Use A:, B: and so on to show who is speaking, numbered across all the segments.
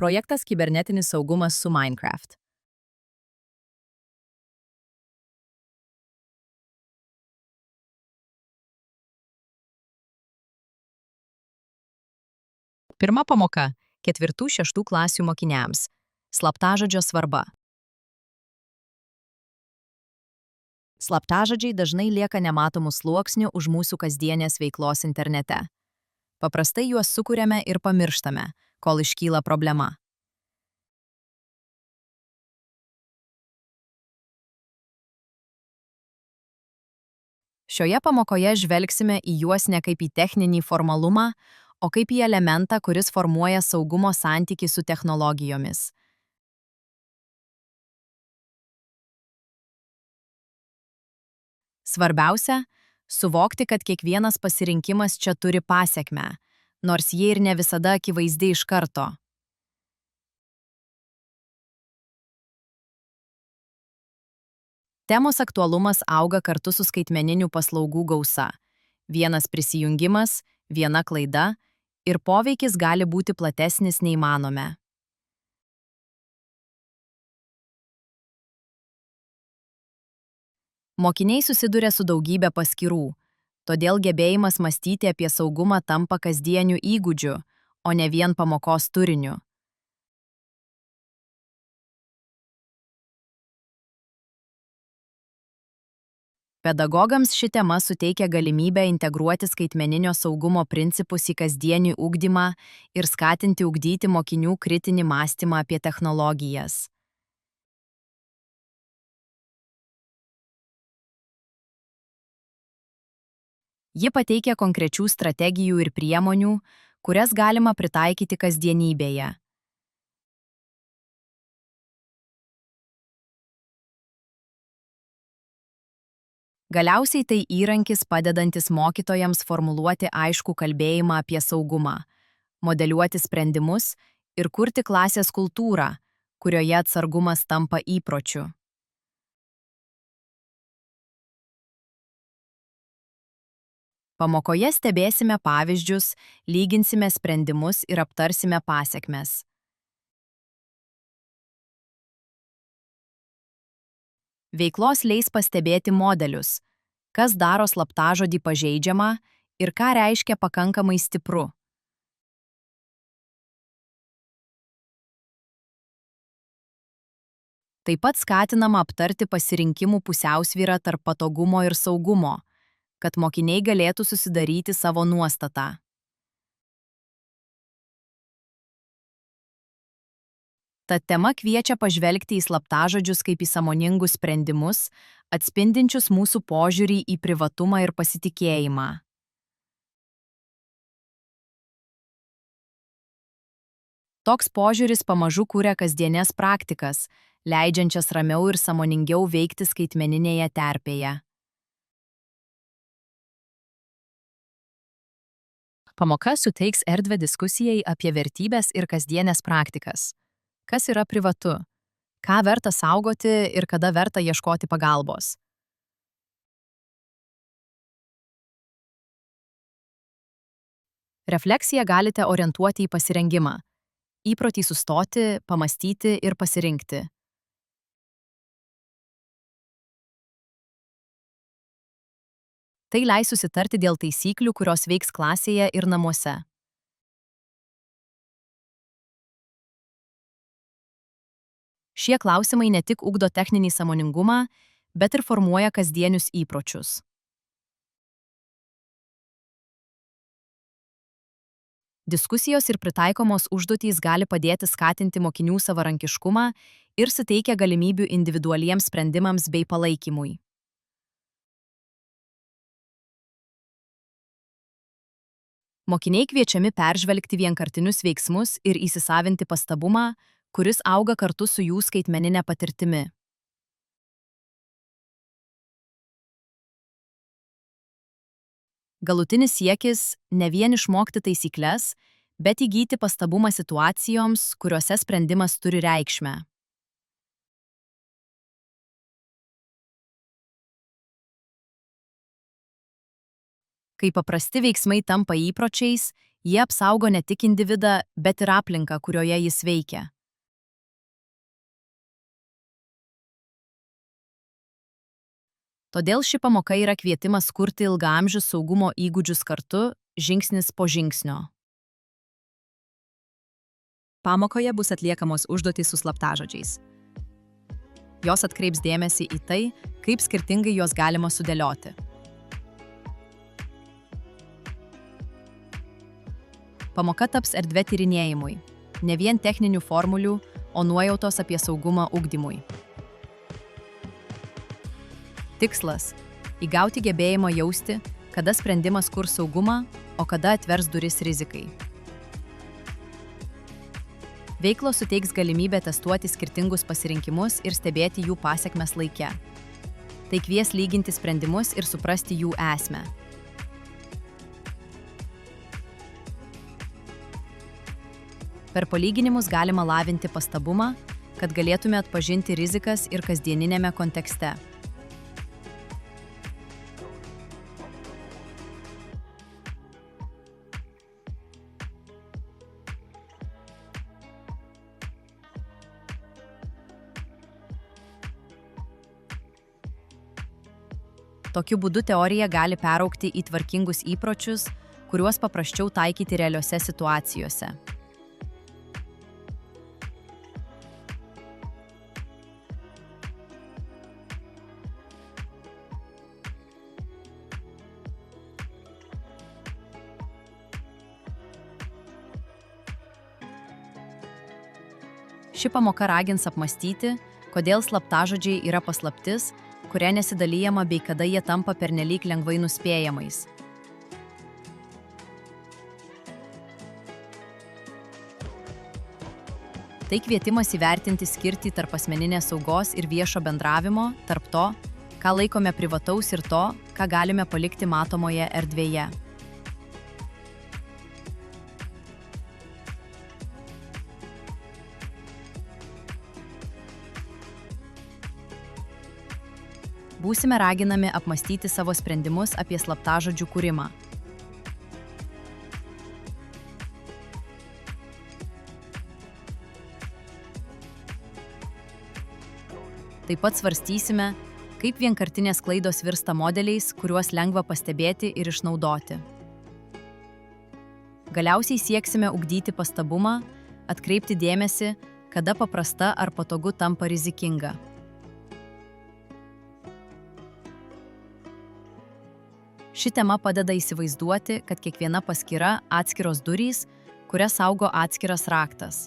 A: Projektas Kibernetinis saugumas su Minecraft. Pirma pamoka – 4-6 klasių mokiniams. Slaptažodžio svarba. Slaptažodžiai dažnai lieka nematomų sluoksnių už mūsų kasdienės veiklos internete. Paprastai juos sukuriame ir pamirštame, kol iškyla problema. Šioje pamokoje žvelgsime į juos ne kaip į techninį formalumą, o kaip į elementą, kuris formuoja saugumo santykį su technologijomis. Svarbiausia – suvokti, kad kiekvienas pasirinkimas čia turi pasekmę, nors jie ir ne visada akivaizdi iš karto. Temos aktualumas auga kartu su skaitmeninių paslaugų gausa. Vienas prisijungimas, viena klaida ir poveikis gali būti platesnis nei manome. Mokiniai susiduria su daugybė paskyrų, todėl gebėjimas mąstyti apie saugumą tampa kasdieniu įgūdžiu, o ne vien pamokos turiniu. Pedagogams ši tema suteikia galimybę integruoti skaitmeninio saugumo principus į kasdienį ugdymą ir skatinti ugdyti mokinių kritinį mąstymą apie technologijas. Ji pateikia konkrečių strategijų ir priemonių, kurias galima pritaikyti kasdienybėje. Galiausiai tai įrankis padedantis mokytojams formuluoti aiškų kalbėjimą apie saugumą, modeliuoti sprendimus ir kurti klasės kultūrą, kurioje atsargumas tampa įpročiu. Pamokoje stebėsime pavyzdžius, lyginsime sprendimus ir aptarsime pasekmes. Veiklos leis pastebėti modelius, kas daro slaptažodį pažeidžiamą ir ką reiškia pakankamai stipru. Taip pat skatinama aptarti pasirinkimų pusiausvyrą tarp patogumo ir saugumo, kad mokiniai galėtų susidaryti savo nuostatą. Ta tema kviečia pažvelgti į slaptažodžius kaip į sąmoningus sprendimus, atspindinčius mūsų požiūrį į privatumą ir pasitikėjimą. Toks požiūris pamažu kuria kasdienės praktikas, leidžiančias ramiau ir sąmoningiau veikti skaitmeninėje terpėje. Pamoka suteiks erdvę diskusijai apie vertybes ir kasdienės praktikas. Kas yra privatu? Ką verta saugoti ir kada verta ieškoti pagalbos? Refleksiją galite orientuoti į pasirengimą. Įprotį sustoti, pamastyti ir pasirinkti. Tai leis susitarti dėl taisyklių, kurios veiks klasėje ir namuose. Šie klausimai ne tik ugdo techninį sąmoningumą, bet ir formuoja kasdienius įpročius. Diskusijos ir pritaikomos užduotys gali padėti skatinti mokinių savarankiškumą ir suteikia galimybių individualiems sprendimams bei palaikymui. Mokiniai kviečiami peržvelgti vienkartinius veiksmus ir įsisavinti pastabumą, kuris auga kartu su jų skaitmeninė patirtimi. Galutinis siekis – ne vien išmokti taisykles, bet įgyti pastabumą situacijoms, kuriuose sprendimas turi reikšmę. Kai paprasti veiksmai tampa įpročiais, Jie apsaugo ne tik individą, bet ir aplinką, kurioje jis veikia. Todėl ši pamoka yra kvietimas kurti ilgaamžius saugumo įgūdžius kartu, žingsnis po žingsnio. Pamokoje bus atliekamos užduotys su slaptažodžiais. Jos atkreips dėmesį į tai, kaip skirtingai juos galima sudėlioti. Pamoka taps erdve tyrinėjimui, ne vien techninių formulių, o nuojautos apie saugumą ugdymui. Tikslas – įgauti gebėjimą jausti, kada sprendimas kurs saugumą, o kada atvers duris rizikai. Veiklos suteiks galimybę testuoti skirtingus pasirinkimus ir stebėti jų pasekmes laike. Tai kvies lyginti sprendimus ir suprasti jų esmę. Per palyginimus galima lavinti pastabumą, kad galėtume atpažinti rizikas ir kasdieninėme kontekste. Tokiu būdu teorija gali peraugti į tvarkingus įpročius, kuriuos paprasčiau taikyti realiose situacijose. Ši pamoka ragins apmąstyti, kodėl slaptažodžiai yra paslaptis, kuria nesidalijama bei kada jie tampa pernelyg lengvai nuspėjamais. Tai kvietimas įvertinti skirtį tarp asmeninės saugos ir viešo bendravimo, tarp to, ką laikome privataus ir to, ką galime palikti matomoje erdvėje. Būsime raginami apmąstyti savo sprendimus apie slaptažodžių kūrimą. Taip pat svarstysime, kaip vienkartinės klaidos virsta modeliais, kuriuos lengva pastebėti ir išnaudoti. Galiausiai sieksime ugdyti pastabumą, atkreipti dėmesį, kada paprasta ar patogu tampa rizikinga. Ši tema padeda įsivaizduoti, kad kiekviena paskyra atskiros durys, kurias saugo atskiras raktas.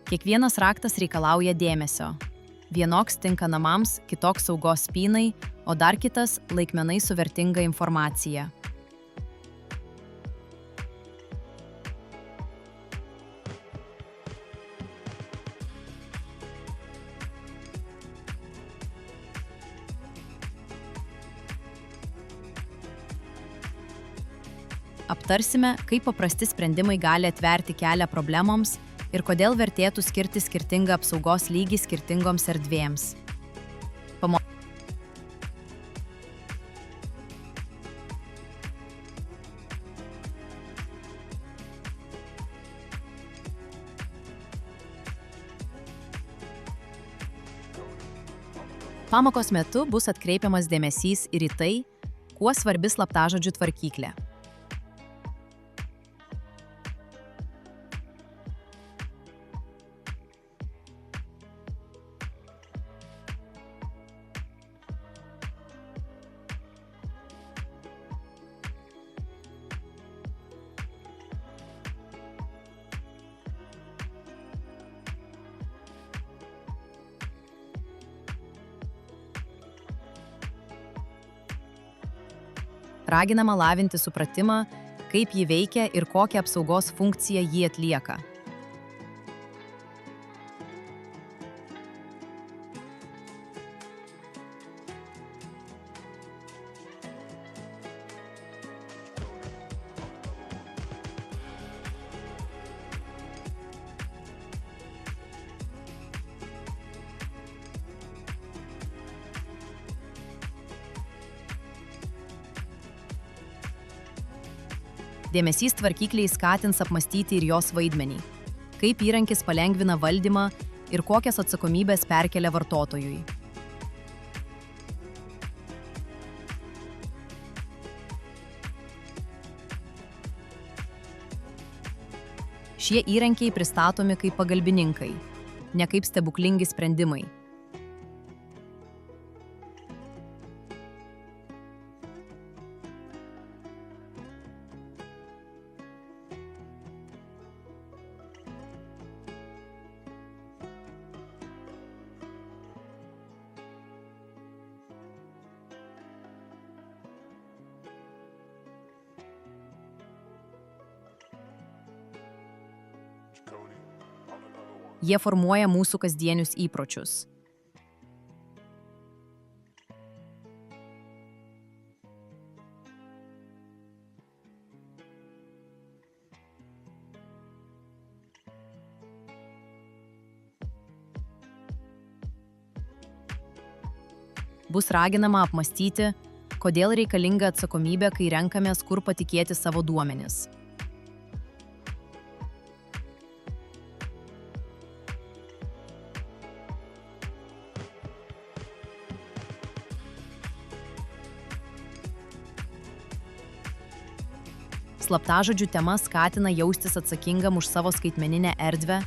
A: Kiekvienas raktas reikalauja dėmesio. Vienoks tinka namams, kitoks saugos spynai, o dar kitas laikmenai su vertinga informacija. Aptarsime, kaip paprasti sprendimai gali atverti kelią problemoms ir kodėl vertėtų skirti skirtingą apsaugos lygį skirtingoms erdvėms. Pamokos metu bus atkreipiamas dėmesys ir į tai, kuo svarbi slaptažodžių tvarkyklė. Raginama lavinti supratimą, kaip ji veikia ir kokią apsaugos funkciją ji atlieka. Dėmesys tvarkykliai skatins apmastyti ir jos vaidmenį. Kaip įrankis palengvina valdymą ir kokias atsakomybės perkelia vartotojui. Šie įrankiai pristatomi kaip pagalbininkai, ne kaip stebuklingi sprendimai. Jie formuoja mūsų kasdienius įpročius. Bus raginama apmastyti, kodėl reikalinga atsakomybė, kai renkamės, kur patikėti savo duomenis. Slaptažodžių tema skatina jaustis atsakingam už savo skaitmeninę erdvę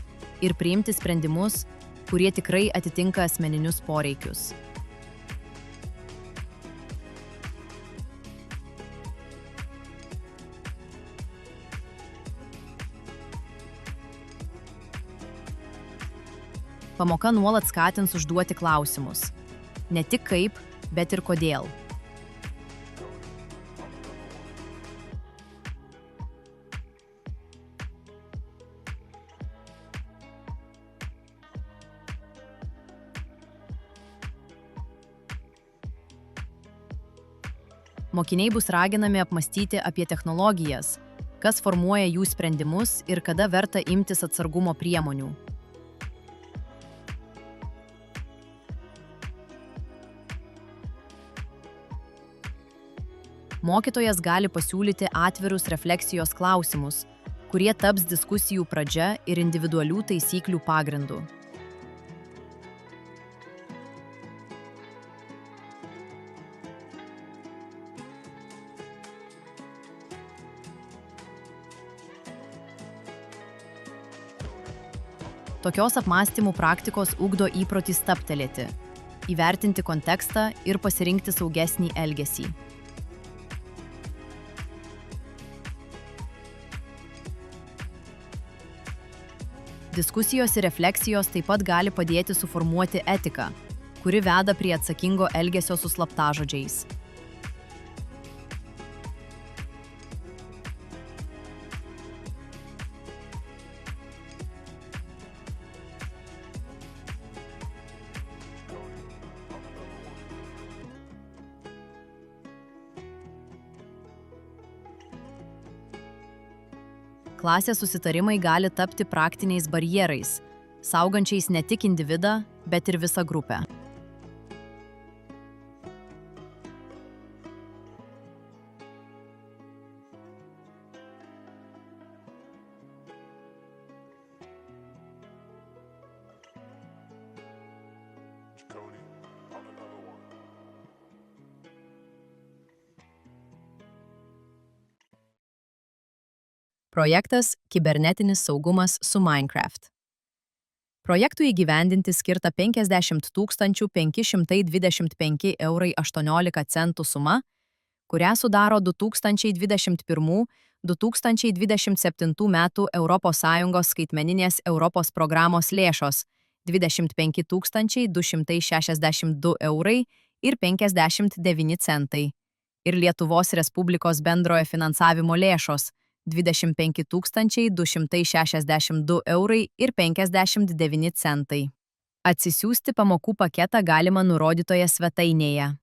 A: ir priimti sprendimus, kurie tikrai atitinka asmeninius poreikius. Pamoka nuolat skatins užduoti klausimus. Ne tik kaip, bet ir kodėl. Mokiniai bus raginami apmastyti apie technologijas, kas formuoja jų sprendimus ir kada verta imtis atsargumo priemonių. Mokytojas gali pasiūlyti atvirus refleksijos klausimus, kurie taps diskusijų pradžia ir individualių taisyklių pagrindu. Tokios apmąstymų praktikos ugdo įprotį stabtelėti, įvertinti kontekstą ir pasirinkti saugesnį elgesį. Diskusijos ir refleksijos taip pat gali padėti suformuoti etiką, kuri veda prie atsakingo elgesio su slaptažodžiais. Klasės susitarimai gali tapti praktiniais barjerais, saugančiais ne tik individą, bet ir visą grupę. Projektas Kibernetinis saugumas su Minecraft. Projektui įgyvendinti skirta 50 525,18 € suma, kurią sudaro 2021–2027 metų ES skaitmeninės Europos programos lėšos 25 262,59 € ir Lietuvos Respublikos bendrojo finansavimo lėšos 25 262,59 €. Atsisiųsti pamokų paketą galima nurodytoje svetainėje.